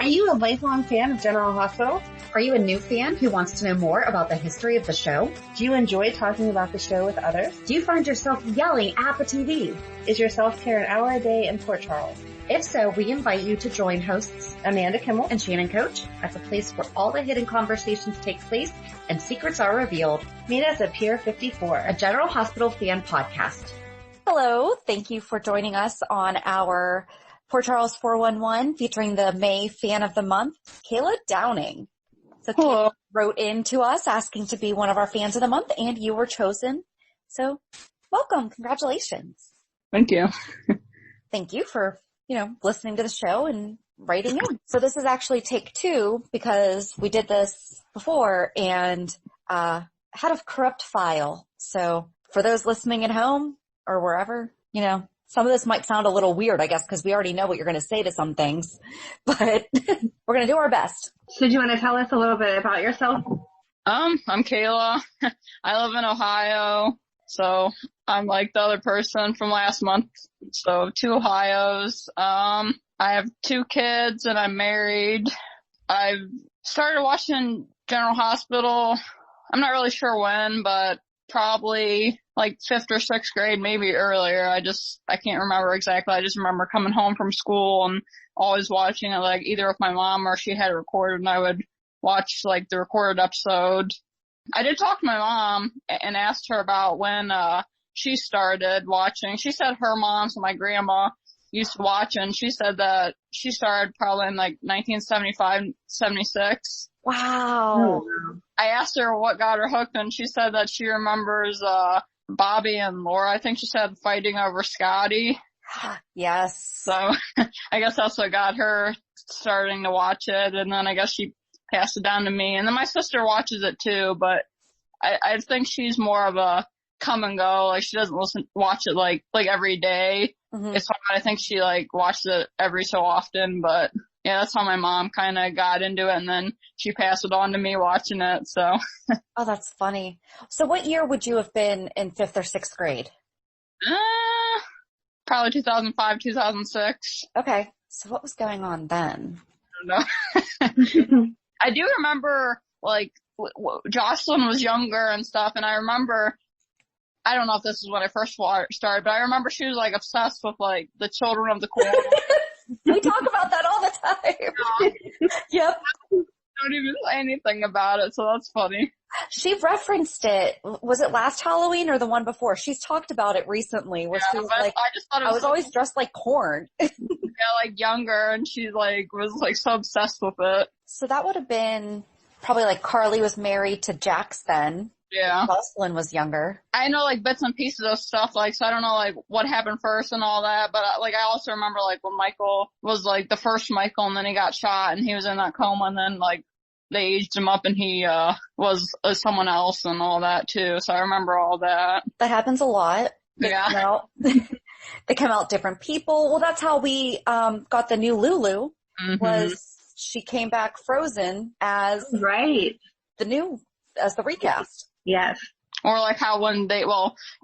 Are you a lifelong fan of General Hospital? Are you a new fan who wants to know more about the history of the show? Do you enjoy talking about the show with others? Do you find yourself yelling at the TV? Is your self-care an hour a day in Port Charles? If so, we invite you to join hosts Amanda Kimmel and Shannon Coach at the place where all the hidden conversations take place and secrets are revealed. Meet us at Pier 54, a General Hospital fan podcast. Hello, thank you for joining us on our Port Charles 411 featuring the May Fan of the Month, Kayla Downing. So Kayla wrote in to us asking to be one of our fans of the month, and you were chosen. So welcome. Congratulations. Thank you. Thank you for, listening to the show and writing in. So this is actually take 2 because we did this before and had a corrupt file. So for those listening at home or wherever, some of this might sound a little weird, I guess, because we already know what you're going to say to some things, but we're going to do our best. So do you want to tell us a little bit about yourself? I'm Kayla. I live in Ohio, so I'm like the other person from last month. So 2 Ohios. I have 2 kids and I'm married. I've started watching General Hospital. I'm not really sure when, but probably like 5th or 6th grade, maybe earlier. I can't remember exactly. I just remember coming home from school and always watching it, like either with my mom or she had it recorded and I would watch like the recorded episode. I did talk to my mom and asked her about when, she started watching. She said her mom, so my grandma, used to watch, and she said that she started probably in like 1975, 76. Wow. I asked her what got her hooked, and she said that she remembers Bobby and Laura, I think she said, fighting over Scotty. Yes. So I guess that's what got her starting to watch it, and then I guess she passed it down to me. And then my sister watches it too, but I think she's more of a come and go. Like she doesn't watch it like every day. Mm-hmm. It's hard. I think she like watches it every so often, but yeah, that's how my mom kind of got into it, and then she passed it on to me watching it, so. Oh, that's funny. So what year would you have been in 5th or 6th grade? Probably 2005, 2006. Okay. So what was going on then? I don't know. I do remember, like, Jocelyn was younger and stuff, and I remember, I don't know if this is when I first started, but I remember she was, like, obsessed with, like, the Children of the Corn. We talk about that all the time. Yep. Don't even say anything about it, so that's funny. She referenced it. Was it last Halloween or the one before? She's talked about it recently where she was like, I just thought it was always dressed like corn. Yeah, like younger, and she like was like so obsessed with it. So that would have been probably like Carly was married to Jax then. Yeah. Jocelyn was younger. I know like bits and pieces of stuff, like, so I don't know like what happened first and all that, but like I also remember like when Michael was like the first Michael and then he got shot and he was in that coma and then like they aged him up and he was someone else and all that too. So I remember all that. That happens a lot. Yeah. They come out different people. Well, that's how we got the new Lulu. Mm-hmm. Was she came back frozen as the recast. Yes. Or like how when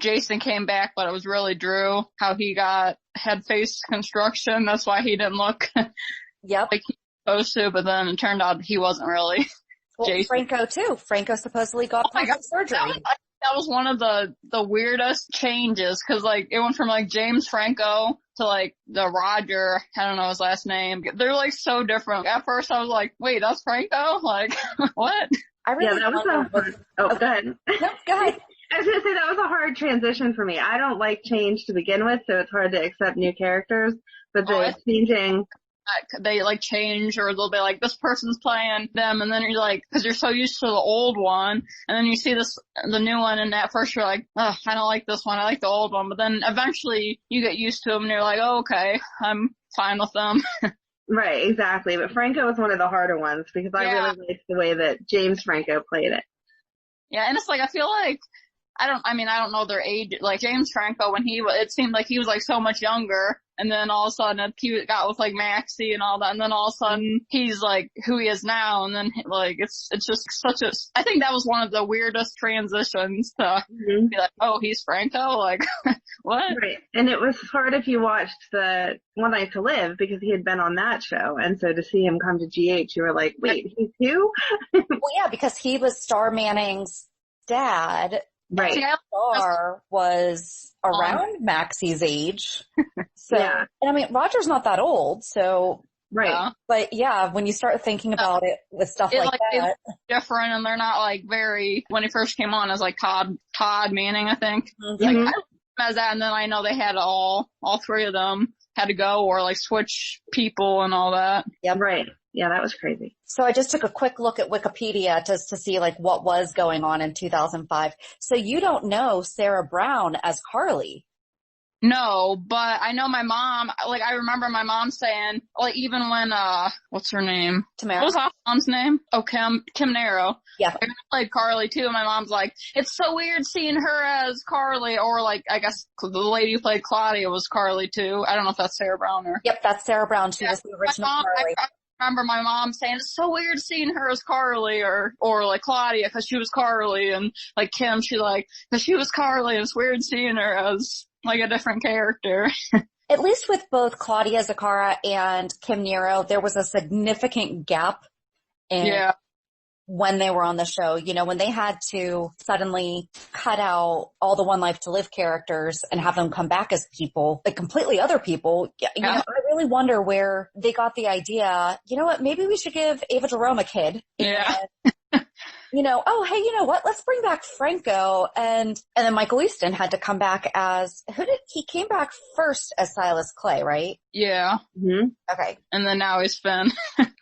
Jason came back, but it was really Drew, how he had face construction. That's why he didn't look like he was supposed to, but then it turned out he wasn't really. Well, Jason. Franco too. Franco supposedly got plastic surgery. That was one of the weirdest changes, cause like it went from like James Franco to like the Roger, I don't know his last name. They're like so different. At first I was like, wait, that's Franco? Like, what? I really that was go ahead. No, go aahead. I was gonna say that was a hard transition for me. I don't like change to begin with, so it's hard to accept new characters, but changing. They like change, or they'll be like, this person's playing them, and then you're like, cause you're so used to the old one, and then you see the new one, and at first you're like, oh, I don't like this one, I like the old one, but then eventually you get used to them and you're like, oh, okay, I'm fine with them. Right, exactly. But Franco was one of the harder ones because I really liked the way that James Franco played it. Yeah, and it's like, I feel like, I don't know their age, like James Franco, when it seemed like he was like so much younger, and then all of a sudden he got with like Maxie and all that, and then all of a sudden he's like who he is now, and then like it's just such a, I think that was one of the weirdest transitions to be like, oh, he's Franco, like what? Right. And it was hard if you watched the One Life to Live because he had been on that show, and so to see him come to GH, you were like, wait, he's who? Well, yeah, because he was Star Manning's dad. Right. Star was around Maxie's age. So, yeah. And I mean, Roger's not that old, so. Right. But yeah, when you start thinking about it with stuff like that. Different, and they're not like very, when he first came on as like Todd Manning, I think. Mm-hmm. Like, I remember as that, and then I know they had all three of them had to go or like switch people and all that. Yep. Right. Yeah, that was crazy. So I just took a quick look at Wikipedia to see like what was going on in 2005. So you don't know Sarah Brown as Carly. No, but I know my mom, like I remember my mom saying, like even when, what's her name? Tamara. What was her mom's name? Oh, Kim Naro. Yeah. I played Carly too, and my mom's like, it's so weird seeing her as Carly, or like, I guess the lady who played Claudia was Carly too. I don't know if that's Sarah Brown or. Yep, that's Sarah Brown. She was the original Carly. I remember my mom saying it's so weird seeing her as Carly or like Claudia because she was Carly, and like Kim, she like, because she was Carly, it's weird seeing her as like a different character. At least with both Claudia Zacchara and Kim Nero, there was a significant gap in when they were on the show. You know, when they had to suddenly cut out all the One Life to Live characters and have them come back as people, like completely other people. You know, I really wonder where they got the idea, you know what, maybe we should give Ava Jerome a kid. Yeah. You know, oh, hey, you know what? Let's bring back Franco. And then Michael Easton had to come back as, he came back first as Silas Clay, right? Yeah. Mm-hmm. Okay. And then now he's Finn.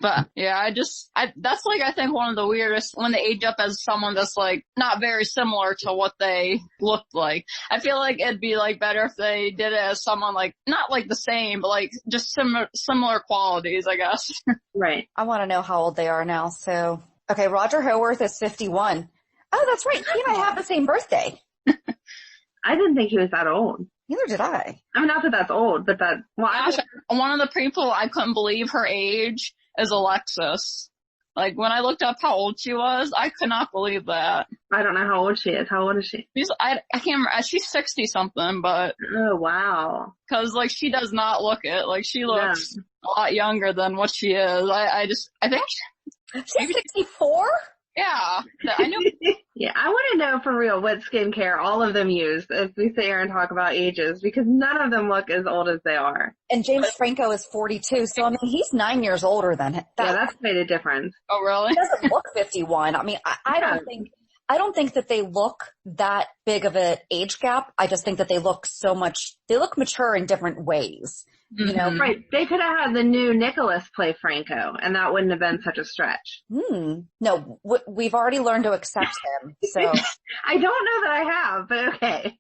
But yeah, that's like, I think one of the weirdest when they age up as someone that's like not very similar to what they looked like. I feel like it'd be like better if they did it as someone like, not like the same, but like just similar qualities, I guess. Right. I want to know how old they are now. So, okay, Roger Howarth is 51. Oh, that's right. He and I have the same birthday. I didn't think he was that old. Neither did I. I mean, not that that's old, but that, well, one of the people I couldn't believe her age is Alexis. Like, when I looked up how old she was, I could not believe that. I don't know how old she is. How old is she? I can't remember. She's 60 something, but. Oh, wow. Cause like, she does not look it. Like, she looks a lot younger than what she is. I think. She's 64? Yeah. I knew. Yeah, I want to know for real what skincare all of them use as we sit here and talk about ages, because none of them look as old as they are. And James Franco is 42, so I mean, he's 9 years older than him. Yeah, that's made a difference. Oh, really? He doesn't look 51. I mean, I don't think that they look that big of an age gap. I just think that they look mature in different ways. You know? Right. They could have had the new Nicholas play Franco, and that wouldn't have been such a stretch. No, we've already learned to accept him, so. I don't know that I have, but okay.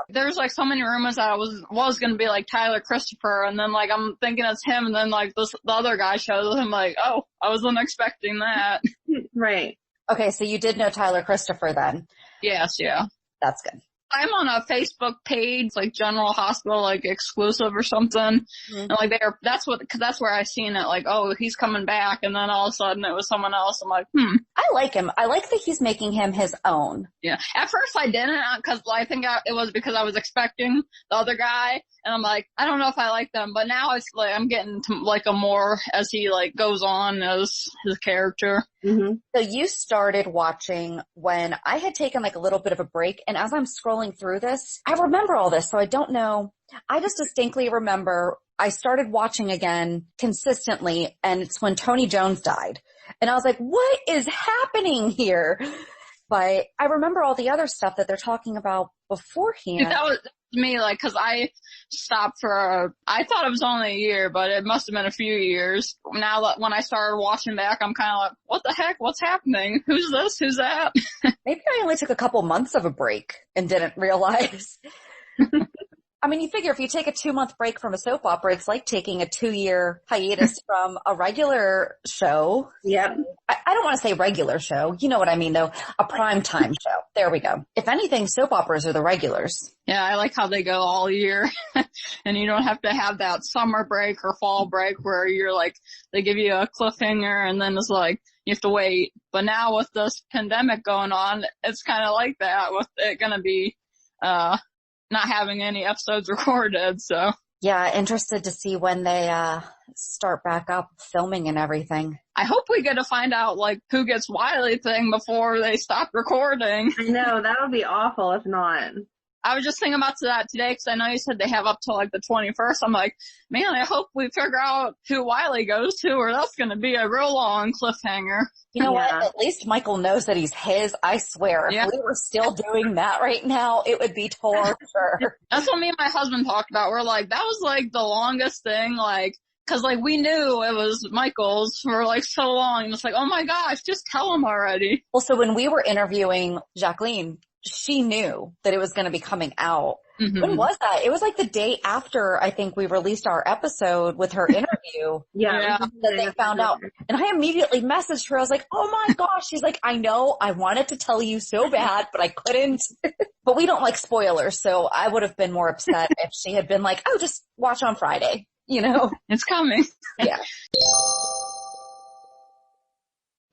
There's like so many rumors that I was gonna be like Tyler Christopher, and then like I'm thinking it's him, and then like the other guy shows him, like, oh, I wasn't expecting that. Right. Okay, so you did know Tyler Christopher then? Yes, yeah. That's good. I'm on a Facebook page, like General Hospital, like exclusive or something. And like that's where I seen it, like, oh, he's coming back. And then all of a sudden it was someone else. I'm like, I like him. I like that he's making him his own. Yeah. At first I didn't, cause I think it was because I was expecting the other guy. And I'm like, I don't know if I like them, but now it's like, I'm getting to like a more as he like goes on as his character. Mm-hmm. So you started watching when I had taken like a little bit of a break, and as I'm scrolling through this, I remember all this, so I don't know. I just distinctly remember I started watching again consistently, and it's when Tony Jones died. And I was like, what is happening here? But I remember all the other stuff that they're talking about beforehand. That was me, like, cause I stopped I thought it was only a year, but it must have been a few years. Now that when I started watching back, I'm kind of like, what the heck? What's happening? Who's this? Who's that? Maybe I only took a couple months of a break and didn't realize. I mean, you figure if you take a 2-month break from a soap opera, it's like taking a 2-year hiatus from a regular show. Yep. I don't want to say regular show. You know what I mean, though. A primetime show. There we go. If anything, soap operas are the regulars. Yeah, I like how they go all year and you don't have to have that summer break or fall break where you're like, they give you a cliffhanger and then it's like, you have to wait. But now with this pandemic going on, it's kind of like that with it going to be, not having any episodes recorded. So yeah, interested to see when they, start back up filming and everything. I hope we get to find out like who gets Wiley thing before they stop recording. I know, that would be awful if not. I was just thinking about that today because I know you said they have up till like the 21st. I'm like, man, I hope we figure out who Wiley goes to or that's going to be a real long cliffhanger. You know what? At least Michael knows that he's his. I swear, if we were still doing that right now, it would be torture. That's what me and my husband talked about. We're like, that was like the longest thing, like, cause like we knew it was Michael's for like so long. It's like, oh my gosh, just tell him already. Well, so when we were interviewing Jacqueline, she knew that it was going to be coming out. Mm-hmm. When was that? It was like the day after I think we released our episode with her interview. That they found out. And I immediately messaged her. I was like, oh my gosh. She's like, I know. I wanted to tell you so bad, but I couldn't. But we don't like spoilers. So I would have been more upset if she had been like, oh, just watch on Friday. You know? It's coming. Yeah.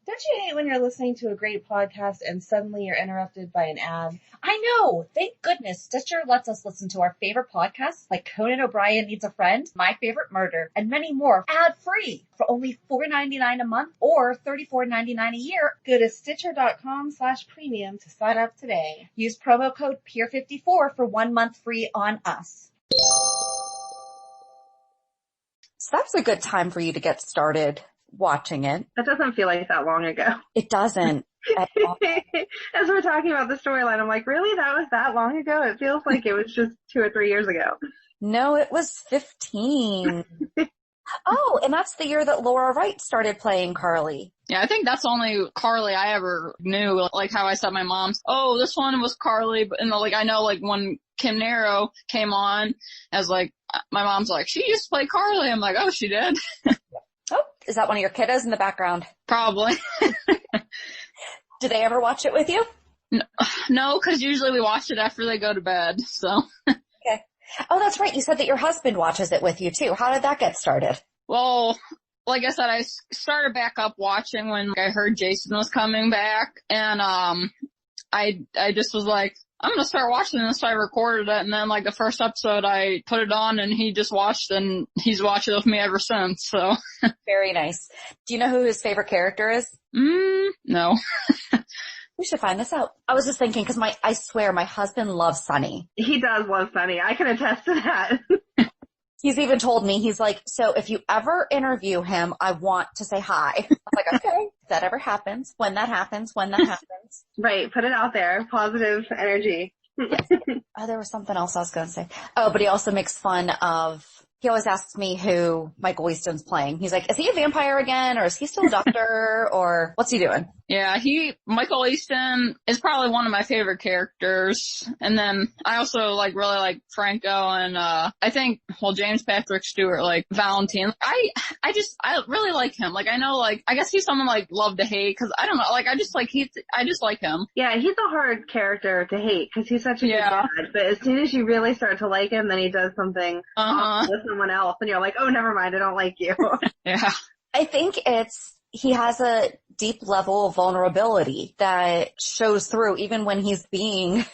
Don't you hate when you're listening to a great podcast and suddenly you're interrupted by an ad? I know! Thank goodness Stitcher lets us listen to our favorite podcasts like Conan O'Brien Needs a Friend, My Favorite Murder, and many more ad-free for only $4.99 a month or $34.99 a year. Go to Stitcher.com/premium to sign up today. Use promo code PEER54 for 1 month free on us. So that's a good time for you to get started watching it. That doesn't feel like that long ago. It doesn't. At all. As we're talking about the storyline, I'm like, really? That was that long ago? It feels like it was just 2 or 3 years ago. No, it was 15. Oh, and that's the year that Laura Wright started playing Carly. Yeah, I think that's the only Carly I ever knew. Like how I said my mom's, oh, this one was Carly. But, and like, I know like when Kim Nero came on, as like, my mom's like, she used to play Carly. I'm like, oh, she did. Oh, is that one of your kiddos in the background? Probably. Do they ever watch it with you? No, because usually we watch it after they go to bed, so. Okay. Oh, that's right. You said that your husband watches it with you, too. How did that get started? Well, like I said, I started back up watching when I heard Jason was coming back, and I just was like, I'm gonna start watching this, so I recorded it, and then like the first episode I put it on and he just watched and he's watched it with me ever since, so. Very nice. Do you know who his favorite character is? No. We should find this out. I was just thinking, cause I swear my husband loves Sunny. He does love Sunny. I can attest to that. He's even told me, he's like, so if you ever interview him, I want to say hi. I'm like, okay, if that ever happens, when that happens. Right, put it out there. Positive energy. Yes. Oh, there was something else I was going to say. Oh, but he also makes fun of, he always asks me who Michael Easton's playing. He's like, is he a vampire again, or is he still a doctor, or what's he doing? Yeah, Michael Easton is probably one of my favorite characters. And then I also like really like Franco and, I think, well, James Patrick Stewart, like Valentine. I really like him. Like I know, like, I guess he's someone like love to hate cause I don't know, like I just like him. Yeah, he's a hard character to hate cause he's such a good dad. But as soon as you really start to like him, then he does something with someone else and you're like, oh, never mind, I don't like you. Yeah. I think he has a deep level of vulnerability that shows through even when he's being,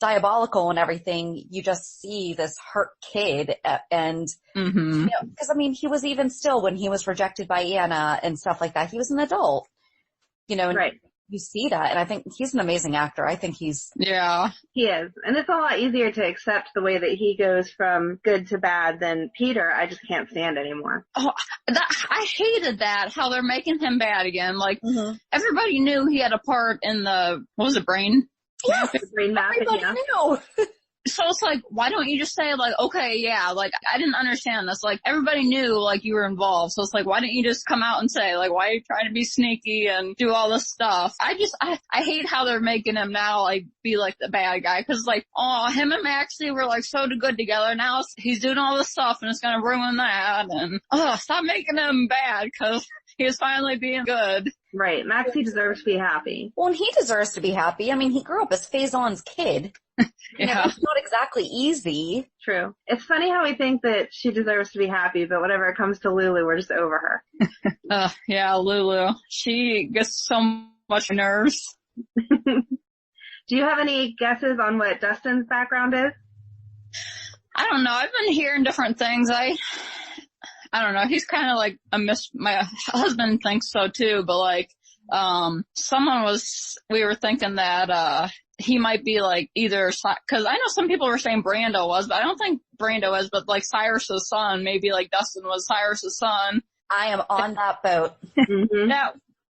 diabolical and everything. You just see this hurt kid and, cause I mean, he was even still when he was rejected by Anna and stuff like that. He was an adult, right. You see that. And I think he's an amazing actor. I think he is. He is. And it's a lot easier to accept the way that he goes from good to bad than Peter. I just can't stand anymore. Oh, I hated that, how they're making him bad again. Like, everybody knew he had a part in what was it, Brain? Yes, Brain Map. Everybody knew. So it's like, why don't you just say like, okay, yeah, like I didn't understand this. Like everybody knew like you were involved. So it's like, why didn't you just come out and say like, why are you trying to be sneaky and do all this stuff? I hate how they're making him now like be like the bad guy. Cause like, oh, him and Maxie were like so good together. Now he's doing all this stuff and it's gonna ruin that. And stop making him bad, cause he was finally being good. Right. Maxie deserves to be happy. Well, and he deserves to be happy. I mean, he grew up as Faison's kid. Yeah. It's not exactly easy. True. It's funny how we think that she deserves to be happy, but whenever it comes to Lulu, we're just over her. Yeah, Lulu. She gets so much nerves. Do you have any guesses on what Dustin's background is? I don't know. I've been hearing different things. I don't know. He's kind of like my husband thinks so too, but like, we were thinking that, he might be like either, cause I know some people were saying Brando was, but I don't think Brando is, but like Cyrus's son, maybe like Dustin was Cyrus's son. I am on that boat. Mm-hmm.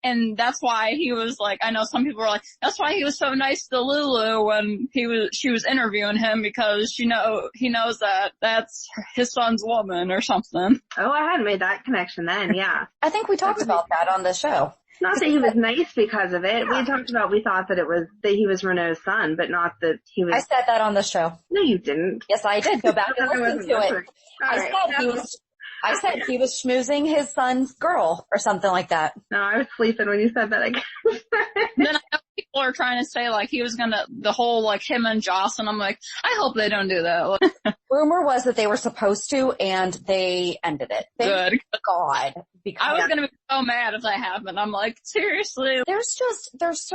And that's why he was like, I know some people were like, that's why he was so nice to Lulu when she was interviewing him, because he knows that that's his son's woman or something. Oh, I hadn't made that connection then, yeah. I think we talked about that on the show. Not that he was nice because of it. We talked about, we thought that he was Renault's son, but not that he was. I said that on the show. No, you didn't. Yes, I did. Go back and listen to it. I said he was schmoozing his son's girl or something like that. No, I was sleeping when you said that again. Then I know people are trying to say like he was the whole like him and Joss, and I'm like, I hope they don't do that. Rumor was that they were supposed to, and they ended it. Thank Good. God. Because I was gonna be so mad if that happened. I'm like, seriously? There's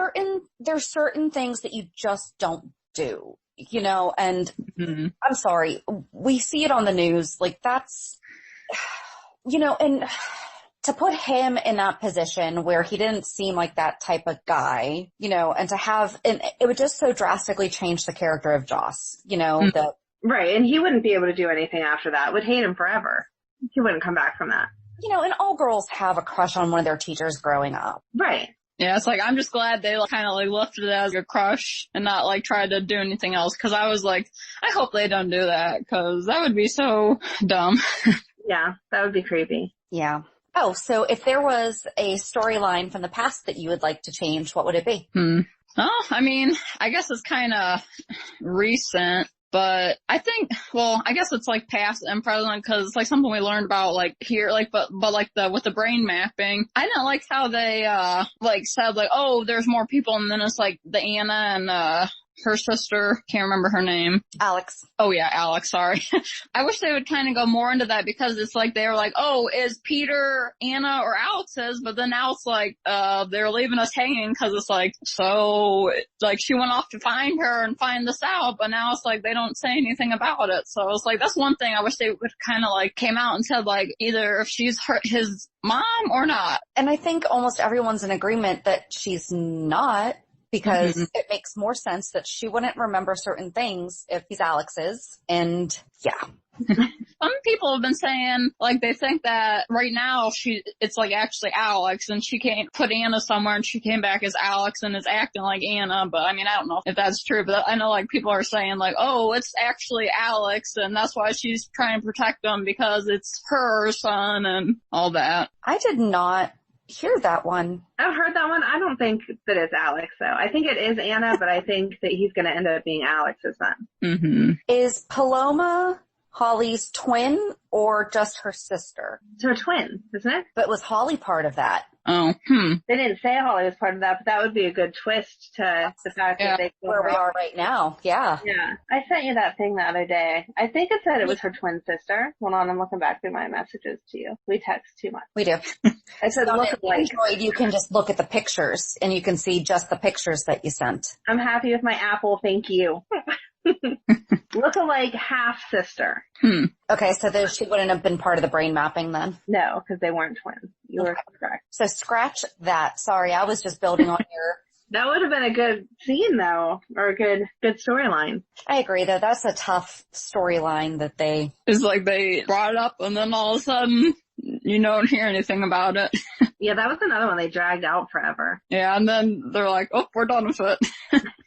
certain things that you just don't do, you know, and I'm sorry, we see it on the news, like that's, you know, and to put him in that position where he didn't seem like that type of guy, you know, and it would just so drastically change the character of Joss, you know, Right, and he wouldn't be able to do anything after that. Would hate him forever. He wouldn't come back from that. You know, and all girls have a crush on one of their teachers growing up. Right. Yeah, it's like, I'm just glad they kind of like left it as a crush and not like tried to do anything else. Cause I was like, I hope they don't do that, cause that would be so dumb. Yeah, that would be creepy. Yeah. Oh, so if there was a storyline from the past that you would like to change, what would it be? Oh, I mean, I guess it's kind of recent. But I think, well, I guess it's like past and present, because it's like something we learned about like here, like, but like with the brain mapping, I didn't like how they, like said like, oh, there's more people, and then it's like the Anna and, her sister, can't remember her name. Alex. Oh yeah, Alex, sorry. I wish they would kind of go more into that, because it's like they were like, oh, is Peter Anna or Alex's? But then now it's like, they're leaving us hanging, because it's like, so, like she went off to find her and find this out, but now it's like they don't say anything about it. So it's like, that's one thing I wish they would kind of like came out and said like, either if she's his mom or not. And I think almost everyone's in agreement that she's not. Because it makes more sense that she wouldn't remember certain things if he's Alex's. And yeah. Some people have been saying, like, they think that right now it's like actually Alex, and she can't put Anna somewhere, and she came back as Alex and is acting like Anna. But I mean, I don't know if that's true, but I know like people are saying like, oh, it's actually Alex, and that's why she's trying to protect him, because it's her son and all that. I did not hear that one. I've heard that one. I don't think that it's Alex though. I think it is Anna, but I think that he's going to end up being Alex's son. Is Paloma Holly's twin or just her sister? It's her twin, isn't it? But was Holly part of that? Oh, They didn't say Holly was part of that, but that would be a good twist to the fact that they where we are right now. Yeah. Yeah. I sent you that thing the other day. I think it said it was her twin sister. Hold on, I'm looking back through my messages to you. We text too much. We do. I said, on look like Android, you can just look at the pictures and you can see just the pictures that you sent. I'm happy with my Apple, thank you. Look-alike half-sister. Okay, so she wouldn't have been part of the brain mapping then? No, because they weren't twins. You were correct. So scratch that. Sorry, I was just building on your... That would have been a good scene, though, or a good storyline. I agree, though. That's a tough storyline that they... It's like they brought it up, and then all of a sudden, you don't hear anything about it. Yeah, that was another one they dragged out forever. Yeah, and then they're like, oh, we're done with it.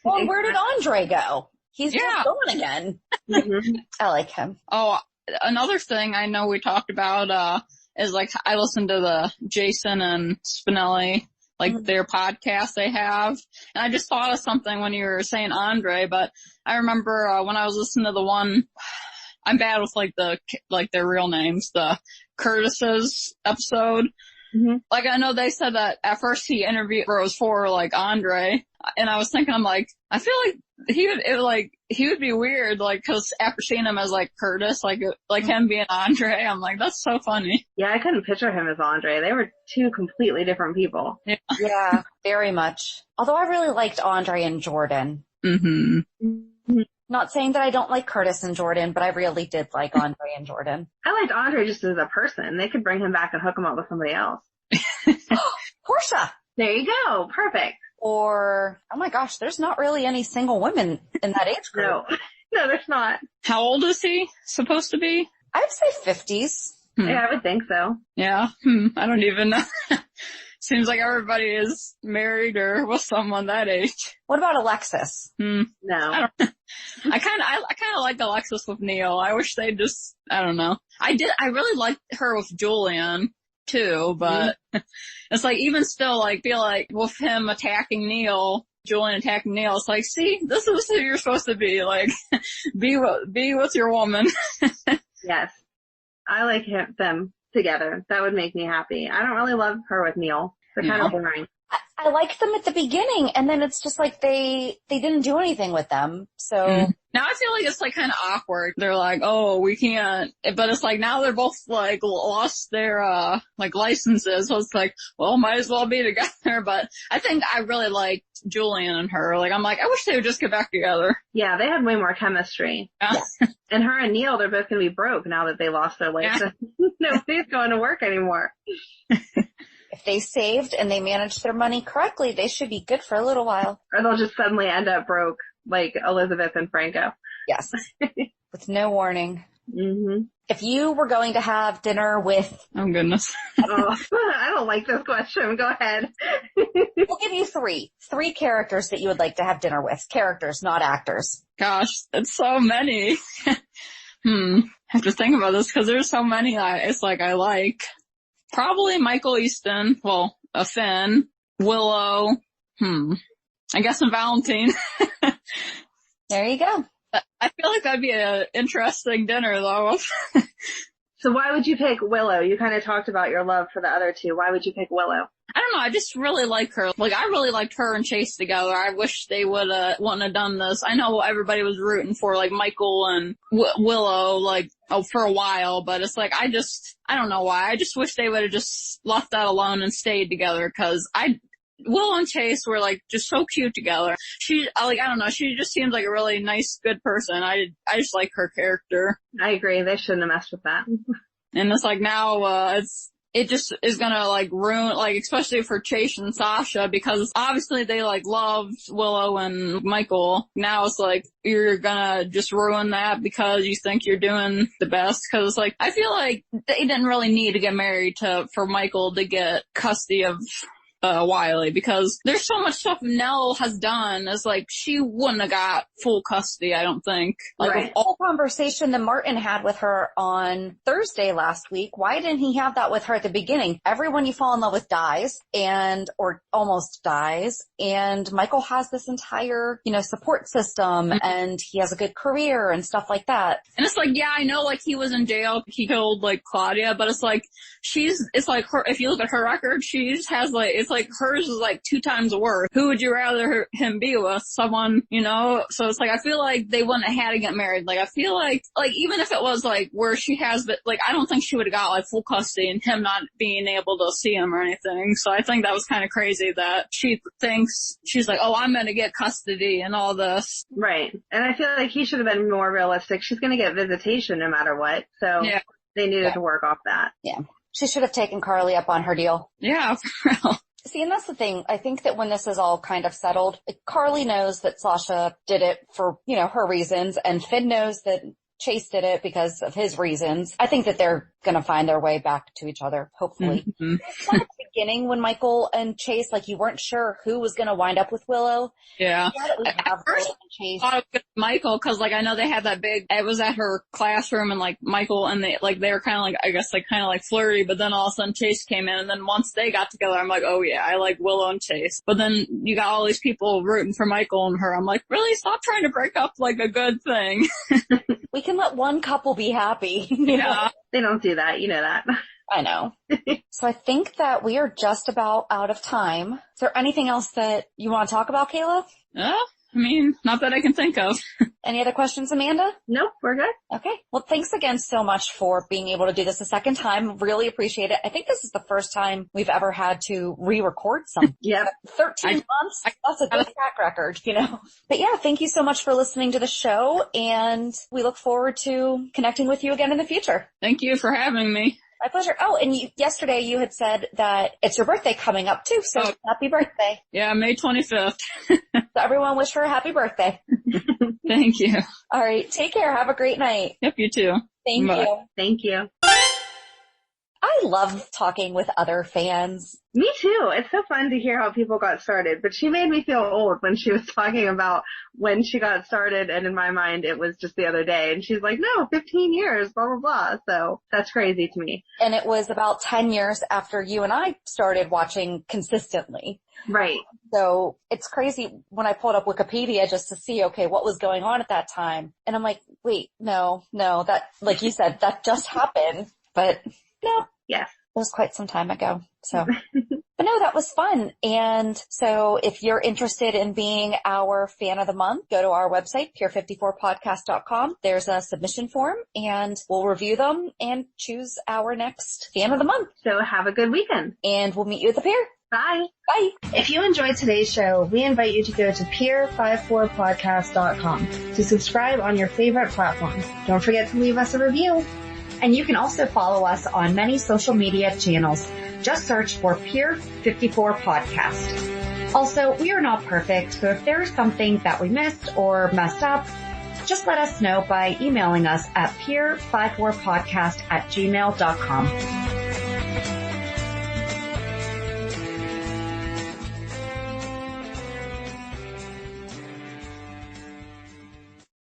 Well, where did Andre go? He's just gone again. Mm-hmm. I like him. Oh, another thing I know we talked about, is like, I listened to the Jason and Spinelli, like their podcast they have. And I just thought of something when you were saying Andre, but I remember, when I was listening to the one, I'm bad with like their real names, the Curtis's episode. Mm-hmm. Like, I know they said that at first he interviewed Rose for like Andre, and I was thinking, I'm like, I feel like he would be weird, like, cause after seeing him as like Curtis, like him being Andre, I'm like, that's so funny. Yeah, I couldn't picture him as Andre. They were two completely different people. Yeah, very much. Although I really liked Andre and Jordan. Mm-hmm. Not saying that I don't like Curtis and Jordan, but I really did like Andre and Jordan. I liked Andre just as a person. They could bring him back and hook him up with somebody else. Portia! There you go. Perfect. Or, oh my gosh, there's not really any single women in that age group. No, there's not. How old is he supposed to be? I'd say 50s. Yeah, I would think so. Yeah. I don't even know. Seems like everybody is married or with someone that age. What about Alexis? No. I kind of like Alexis with Neil. I wish they just, I don't know. I really liked her with Julian too, but it's like, even still, like, feel like with him attacking Neil, Julian attacking Neil, it's like, see, this is who you're supposed to be. Like, be with your woman. Yes. I like them together. That would make me happy. I don't really love her with Neil. They're kind of boring. I liked them at the beginning, and then it's just like they didn't do anything with them. So now I feel like it's like kind of awkward. They're like, oh, we can't, but it's like now they're both like lost their like licenses, so it's like, well, might as well be together. But I think I really liked Julian and her. Like, I'm like, I wish they would just get back together. Yeah, they had way more chemistry. Yeah. And her and Neil, they're both gonna be broke now that they lost their license. Yeah. Nobody's going to work anymore. If they saved and they managed their money correctly, they should be good for a little while. Or they'll just suddenly end up broke, like Elizabeth and Franco. Yes. With no warning. Mm-hmm. If you were going to have dinner with... Oh, goodness. I don't like this question. Go ahead. We'll give you three characters that you would like to have dinner with. Characters, not actors. Gosh, it's so many. I have to think about this because there's so many it's like I like. Probably Michael Easton. Well, a Finn. Willow. I guess a Valentine. There you go. I feel like that'd be an interesting dinner though. So why would you pick Willow? You kind of talked about your love for the other two. Why would you pick Willow? I don't know. I just really like her. Like, I really liked her and Chase together. I wish they wouldn't have done this. I know everybody was rooting for like Michael and Willow, like, for a while, but it's like, I don't know why. I just wish they would have just left that alone and stayed together, cause Will and Chase were like just so cute together. I don't know, she just seems like a really nice, good person. I just like her character. I agree. They shouldn't have messed with that. And it's like now, it just is gonna like ruin, like, especially for Chase and Sasha, because obviously they like loved Willow and Michael. Now it's like, you're gonna just ruin that because you think you're doing the best. Cause it's like, I feel like they didn't really need to get married for Michael to get custody of Wiley, because there's so much stuff Nell has done. It's like, she wouldn't have got full custody, I don't think. Like, right. All conversation that Martin had with her on Thursday last week, why didn't he have that with her at the beginning? Everyone you fall in love with dies, or almost dies, and Michael has this entire, support system, and he has a good career and stuff like that. And it's like, yeah, I know, like, he was in jail, he killed, like, Claudia, but it's like, it's like her, if you look at her record, she just has, like, it's like hers is like 2 times worth. Who would you rather him be with? Someone, so it's like, I feel like they wouldn't have had to get married. Like, I feel like even if it was like where she has, but like, I don't think she would have got like full custody and him not being able to see him or anything. So I think that was kind of crazy that she thinks, she's like, oh, I'm gonna get custody and all this. Right. And I feel like he should have been more realistic. She's gonna get visitation no matter what. So yeah. They needed to work off that. Yeah. She should have taken Carly up on her deal. Yeah, for real. See, and that's the thing. I think that when this is all kind of settled, Carly knows that Sasha did it for, her reasons, and Finn knows that Chase did it because of his reasons. I think that they're going to find their way back to each other, hopefully. Mm-hmm. It's not a big beginning when Michael and Chase, like you weren't sure who was going to wind up with Willow. Yeah. Now that we have Willow and Chase. I thought it was Michael, cause like I know they had that big, it was at her classroom and like Michael and they were kind of like, I guess like kind of like flirty, but then all of a sudden Chase came in and then once they got together, I'm like, oh yeah, I like Willow and Chase. But then you got all these people rooting for Michael and her. I'm like, really? Stop trying to break up like a good thing. We can let one couple be happy. You know? They don't do that. You know that. I know. So I think that we are just about out of time. Is there anything else that you want to talk about, Kayla? I mean, not that I can think of. Any other questions, Amanda? Nope, we're good. Okay. Well, thanks again so much for being able to do this a second time. Really appreciate it. I think this is the first time we've ever had to re-record something. Yep. 13 months. That's a good track record, you know. But yeah, thank you so much for listening to the show, and we look forward to connecting with you again in the future. Thank you for having me. My pleasure. Oh, and yesterday you had said that it's your birthday coming up too, so happy birthday. Yeah, May 25th. So everyone wish her a happy birthday. Thank you. All right, take care. Have a great night. Yep, you too. Thank Bye. you. Thank you. I love talking with other fans. Me too. It's so fun to hear how people got started, but she made me feel old when she was talking about when she got started, and in my mind it was just the other day, and she's like, no, 15 years, blah, blah, blah. So that's crazy to me. And it was about 10 years after you and I started watching consistently. Right. So it's crazy when I pulled up Wikipedia just to see, okay, what was going on at that time. And I'm like, wait, no, that, like you said, that just happened. But no. Yes. It was quite some time ago. So, but no, that was fun. And so if you're interested in being our fan of the month, go to our website, pier54podcast.com. There's a submission form and we'll review them and choose our next fan of the month. So have a good weekend. And we'll meet you at the pier. Bye. Bye. If you enjoyed today's show, we invite you to go to pier54podcast.com to subscribe on your favorite platforms. Don't forget to leave us a review. And you can also follow us on many social media channels. Just search for Pier 54 Podcast. Also, we are not perfect, so if there is something that we missed or messed up, just let us know by emailing us at pier54podcast@gmail.com.